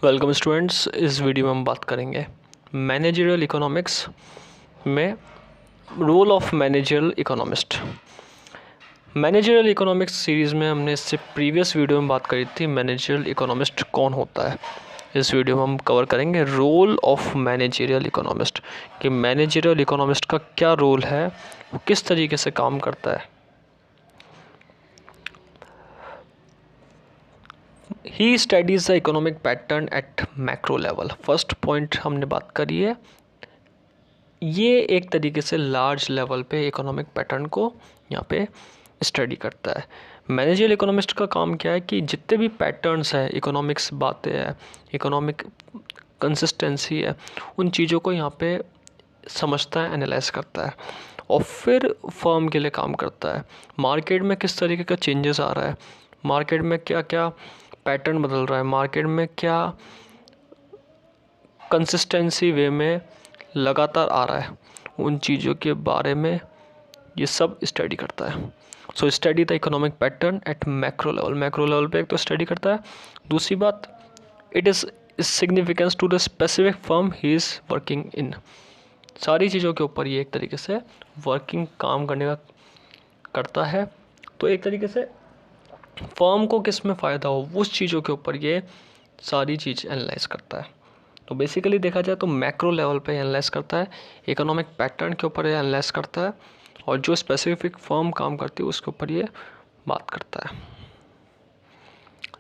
Welcome students. इस video में हम बात करेंगे मैनेजरियल इकोनॉमिक्स में role of managerial economist. Managerial economics series में हमने इससे प्रीवियस वीडियो में बात करी थी मैनेजरियल इकोनॉमिस्ट कौन होता है। इस वीडियो में हम कवर करेंगे रोल ऑफ मैनेजरियल इकोनॉमिस्ट कि मैनेजरियल इकोनॉमिस्ट का क्या रोल है, वो किस तरीके से काम करता है। He studies the economic pattern at macro level. First point हमने बात करी है, ये एक तरीके से लार्ज लेवल पे इकोनॉमिक पैटर्न को यहाँ पे स्टडी करता है। मैनेजरियल इकोनॉमिस्ट का काम क्या है कि जितने भी पैटर्न्स हैं, इकोनॉमिक्स बातें हैं, इकोनॉमिक कंसिस्टेंसी है, उन चीज़ों को यहाँ पे समझता है, एनालाइज करता है और फिर फर्म के लिए काम करता है। मार्केट में किस तरीके का चेंजेस आ रहा है, मार्केट में क्या क्या पैटर्न बदल रहा है, मार्केट में क्या कंसिस्टेंसी वे में लगातार आ रहा है, उन चीज़ों के बारे में ये सब स्टडी करता है। So study the economic pattern at macro level. Macro level पे एक तो स्टडी करता है, दूसरी बात it is significance to the specific firm he is working in. सारी चीज़ों के ऊपर ये एक तरीके से वर्किंग काम करने का करता है। तो एक तरीके से फर्म को किस में फ़ायदा हो, उस चीज़ों के ऊपर ये सारी चीज़ एनालाइज करता है। तो बेसिकली देखा जाए तो मैक्रो लेवल पे एनालाइज करता है, इकोनॉमिक पैटर्न के ऊपर ये एनालाइज करता है और जो स्पेसिफिक फर्म काम करती है उसके ऊपर ये बात करता है।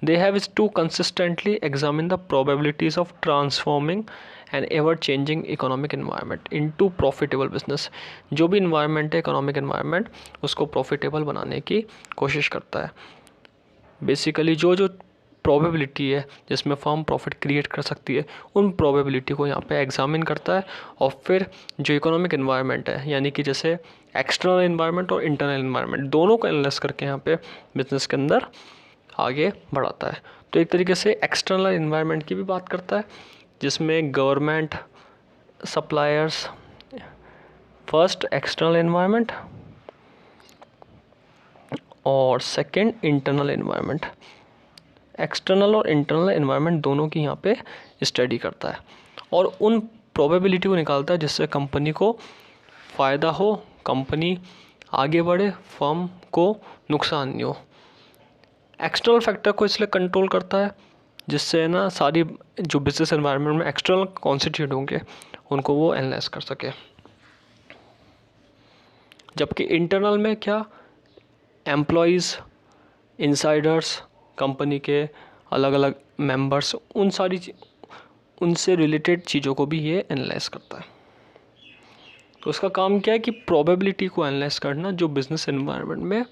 They have is to consistently examine the probabilities of transforming and ever changing economic environment into profitable business. जो भी इन्वायरमेंट है, इकोनॉमिक इन्वायरमेंट, उसको प्रॉफिटेबल बनाने की कोशिश करता है। बेसिकली जो जो प्रोबेबिलिटी है जिसमें फर्म प्रॉफिट क्रिएट कर सकती है, उन प्रोबेबिलिटी को यहाँ पे एग्जामिन करता है और फिर जो इकोनॉमिक इन्वायरमेंट है, यानी कि जैसे एक्सटर्नल इन्वायरमेंट और इंटरनल इन्वायरमेंट, दोनों को एनालाइज करके यहाँ पे बिजनेस के अंदर आगे बढ़ाता है। तो एक तरीके से एक्सटर्नल इन्वायरमेंट की भी बात करता है जिसमें government, suppliers, first external environment और सेकेंड इंटरनल इन्वायरमेंट। एक्सटर्नल और इंटरनल इन्वायरमेंट दोनों की यहाँ पे स्टडी करता है और उन प्रोबेबिलिटी को निकालता है जिससे कंपनी को फ़ायदा हो, कंपनी आगे बढ़े, फर्म को नुकसान नहीं हो। एक्सटर्नल फैक्टर को इसलिए कंट्रोल करता है जिससे ना सारी जो बिजनेस एनवायरनमेंट में एक्सटर्नल कॉन्स्टिट्यूट होंगे उनको वो एनालाइज कर सके। जबकि इंटरनल में क्या, एम्प्लॉयज़, इनसाइडर्स, कंपनी के अलग अलग मेंबर्स, उनसे रिलेटेड चीज़ों को भी ये एनालाइज करता है। तो उसका काम क्या है कि प्रोबेबिलिटी को एनालाइज करना जो बिजनेस एनवायरनमेंट में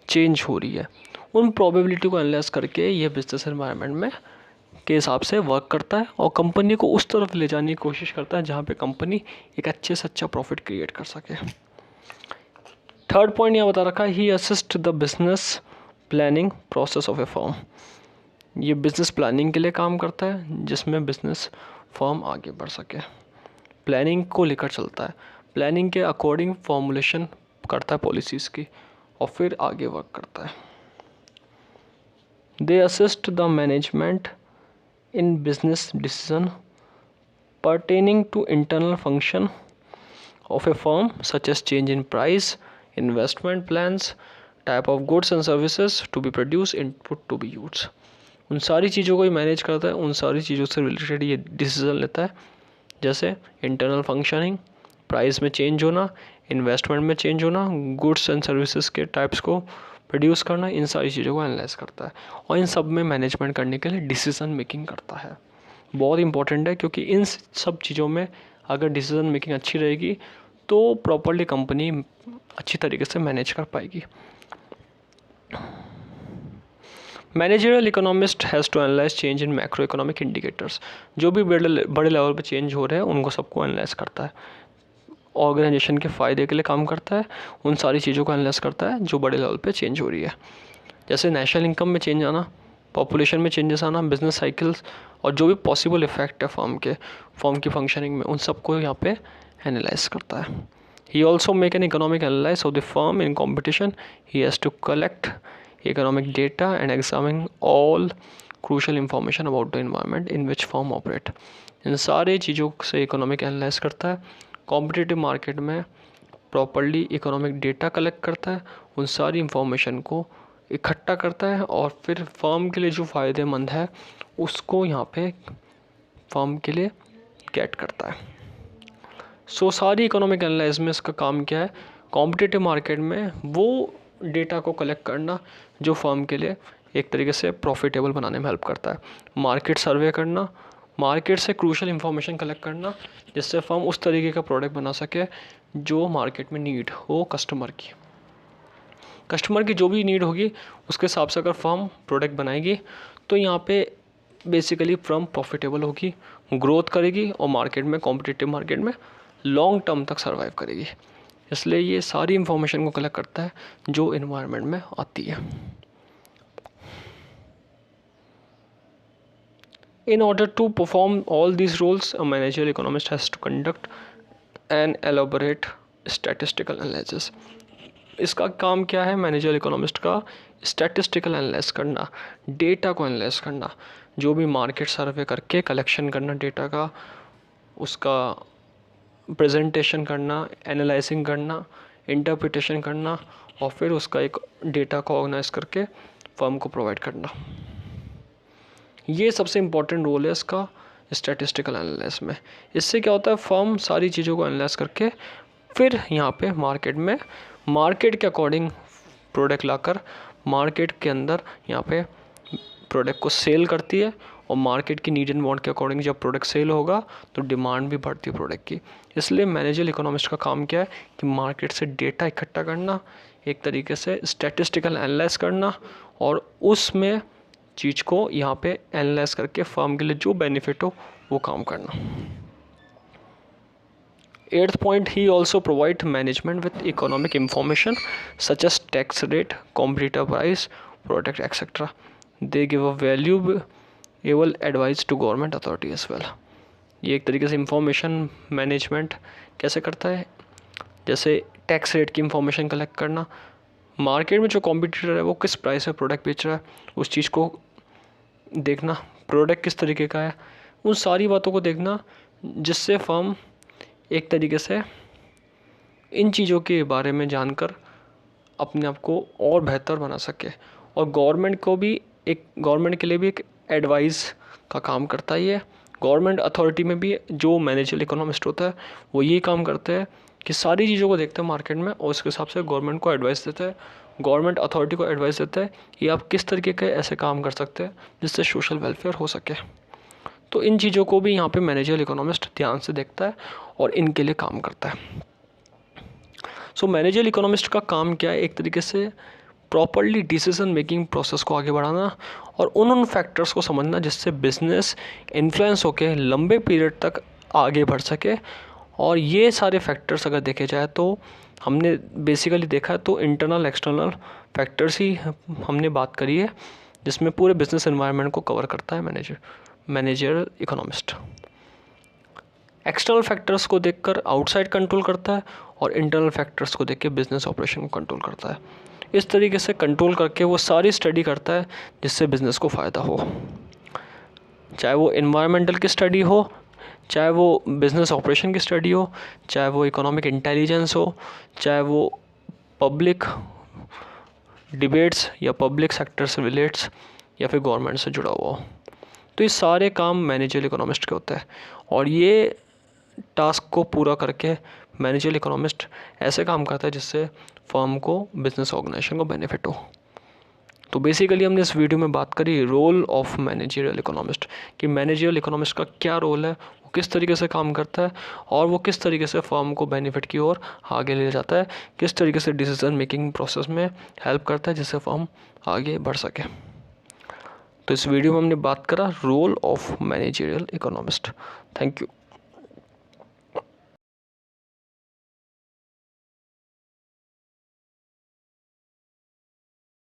चेंज हो रही है, उन प्रोबेबिलिटी को एनालाइज करके ये बिजनेस एनवायरनमेंट में के हिसाब से वर्क करता है और कंपनी को उस तरफ ले जाने की कोशिश करता है जहाँ पे कंपनी एक अच्छे से अच्छा प्रॉफिट क्रिएट कर सके। थर्ड पॉइंट यहाँ बता रखा है, he assist the business planning process of a firm. ये बिज़नेस प्लानिंग के लिए काम करता है जिसमें बिज़नेस फर्म आगे बढ़ सके, प्लानिंग को लेकर चलता है, प्लानिंग के अकॉर्डिंग फॉर्मुलेशन करता है पॉलिसीज़ की और फिर आगे वर्क करता है। They assist the management in business decision pertaining to internal function of a firm such as change in price, investment plans, type of goods and services to be produce, input to be use. उन सारी चीज़ों को ही manage करता है, उन सारी चीज़ों से रिलेटेड ये डिसीजन लेता है, जैसे इंटरनल फंक्शनिंग, प्राइस में चेंज होना, इन्वेस्टमेंट में चेंज होना, गुड्स एंड सर्विसेज के टाइप्स को प्रोड्यूस करना, इन सारी चीज़ों को एनालाइज करता है और इन सब में मैनेजमेंट करने के लिए डिसीजन मेकिंग करता है। बहुत इंपॉर्टेंट है क्योंकि इन सब चीज़ों में अगर डिसीजन मेकिंग अच्छी रहेगी तो प्रॉपर्ली कंपनी अच्छी तरीके से मैनेज कर पाएगी। Managerial economist has to analyse change in macro economic indicators. जो भी बड़े लेवल पे चेंज हो रहे हैं उनको सबको एनालाइज करता है, ऑर्गेनाइजेशन के फ़ायदे के लिए काम करता है, उन सारी चीज़ों को एनालाइज करता है जो बड़े लेवल पे चेंज हो रही है, जैसे नेशनल इनकम में चेंज आना, पॉपुलेशन में चेंजेस आना, बिजनेस साइकिल्स और जो भी पॉसिबल इफेक्ट है फर्म की फंक्शनिंग में, उन सबको यहाँ पे एनालाइज करता है। He also make an economic analysis of the firm in competition. He has to collect economic data and examine all crucial information about the environment in which firm operate. इन सारे चीज़ों से इकोनॉमिक एनालाइज करता है, competitive market में properly economic data collect करता है, उन सारी इंफॉर्मेशन को इकट्ठा करता है और फिर फर्म के लिए जो फ़ायदेमंद है उसको यहाँ पे फर्म के लिए गेट करता है। सो सारी इकोनॉमिक एनालिसिस में इसका काम क्या है, कॉम्पिटिटिव मार्केट में वो डेटा को कलेक्ट करना जो फर्म के लिए एक तरीके से प्रॉफिटेबल बनाने में हेल्प करता है, मार्केट सर्वे करना, मार्केट से क्रूशल इंफॉर्मेशन कलेक्ट करना जिससे फर्म उस तरीके का प्रोडक्ट बना सके जो मार्केट में नीड हो कस्टमर की जो भी नीड होगी उसके हिसाब से अगर फर्म प्रोडक्ट बनाएगी तो यहाँ पे बेसिकली फर्म प्रॉफिटेबल होगी, ग्रोथ करेगी और मार्केट में, कॉम्पिटिटिव मार्केट में लॉन्ग टर्म तक सर्वाइव करेगी। इसलिए ये सारी इंफॉर्मेशन को कलेक्ट करता है जो इन्वायरमेंट में आती है। In order to perform all these roles, a managerial economist has to conduct an elaborate statistical analysis. इसका काम क्या है मैनेजर इकोनॉमिस्ट का? स्टैटिस्टिकल एनालाइज करना, डेटा को एनालाइज करना, जो भी मार्केट सर्वे करके कलेक्शन करना डेटा का, उसका प्रेजेंटेशन करना, एनालाइजिंग करना, इंटरप्रिटेशन करना और फिर उसका एक डेटा को ऑर्गेनाइज करके फर्म को प्रोवाइड करना। ये सबसे इम्पॉर्टेंट रोल है इसका स्टैटिस्टिकल एनालिसिस में। इससे क्या होता है, फर्म सारी चीज़ों को एनालाइज करके फिर यहाँ पे मार्केट में मार्केट के अकॉर्डिंग प्रोडक्ट लाकर मार्केट के अंदर यहाँ पे प्रोडक्ट को सेल करती है और मार्केट की नीड एंड वांट के अकॉर्डिंग जब प्रोडक्ट सेल होगा तो डिमांड भी बढ़ती है प्रोडक्ट की। इसलिए मैनेजर इकोनॉमिस्ट का काम क्या है कि मार्केट से डेटा इकट्ठा करना, एक तरीके से स्टैटिस्टिकल एनालाइज करना और उसमें चीज़ को यहाँ पे एनालाइज करके फर्म के लिए जो बेनिफिट हो वो काम करना। 8th point, he also provide management with economic information such as tax rate, competitor price, product etc. They give a valuable advice to government authority as well. ये एक तरीके से इंफॉर्मेशन मैनेजमेंट कैसे करता है, जैसे टैक्स रेट की information collect करना, मार्केट में जो कॉम्पिटिटर है वो किस प्राइस पे प्रोडक्ट बेच रहा है उस चीज़ को देखना, प्रोडक्ट किस तरीके का है, उन सारी बातों को देखना जिससे फर्म एक तरीके से इन चीज़ों के बारे में जानकर अपने आप को और बेहतर बना सके। और गवर्नमेंट के लिए भी एक एडवाइस का काम करता ही है। गवर्नमेंट अथॉरिटी में भी जो मैनेजर इकोनॉमिस्ट होता है वो ये काम करते हैं कि सारी चीज़ों को देखते हैं मार्केट में और उसके हिसाब से गवर्नमेंट को एडवाइस देता है, गवर्नमेंट अथॉरिटी को एडवाइस देता है कि आप किस तरीके के ऐसे काम कर सकते हैं जिससे सोशल वेलफेयर हो सके। तो इन चीज़ों को भी यहाँ पे मैनेजर इकोनॉमिस्ट ध्यान से देखता है और इनके लिए काम करता है। सो मैनेजर इकोनॉमिस्ट का काम क्या है, एक तरीके से प्रॉपर्ली डिसीजन मेकिंग प्रोसेस को आगे बढ़ाना और उन फैक्टर्स को समझना जिससे बिजनेस इन्फ्लुएंस होके लंबे पीरियड तक आगे बढ़ सके। और ये सारे फैक्टर्स अगर देखे जाए तो हमने बेसिकली देखा है तो इंटरनल एक्सटर्नल फैक्टर्स ही हमने बात करी है जिसमें पूरे बिजनेस एनवायरनमेंट को कवर करता है मैनेजर इकोनॉमिस्ट। एक्सटर्नल फैक्टर्स को देखकर आउटसाइड कंट्रोल करता है और इंटरनल फैक्टर्स को देख के बिजनेस ऑपरेशन को कंट्रोल करता है। इस तरीके से कंट्रोल करके वो सारी स्टडी करता है जिससे बिजनेस को फ़ायदा हो, चाहे वो इन्वायरमेंटल की स्टडी हो, चाहे वो बिजनेस ऑपरेशन की स्टडी हो, चाहे वो इकोनॉमिक इंटेलिजेंस हो, चाहे वो पब्लिक डिबेट्स या पब्लिक सेक्टर से रिलेट्स या फिर गवर्नमेंट से जुड़ा हुआ हो। तो ये सारे काम मैनेजर इकोनॉमिस्ट के होते हैं और ये टास्क को पूरा करके मैनेजर इकोनॉमिस्ट ऐसे काम करता है जिससे फर्म को, बिजनेस ऑर्गेनाइजेशन को बेनिफिट हो। तो बेसिकली हमने इस वीडियो में बात करी रोल ऑफ मैनेजरियल इकोनॉमिस्ट कि मैनेजरियल इकोनॉमिस्ट का क्या रोल है, वो किस तरीके से काम करता है और वो किस तरीके से फर्म को बेनिफिट की ओर आगे ले जाता है, किस तरीके से डिसीजन मेकिंग प्रोसेस में हेल्प करता है जिससे फर्म आगे बढ़ सके। तो इस वीडियो में हमने बात करा role of managerial economist. Thank you.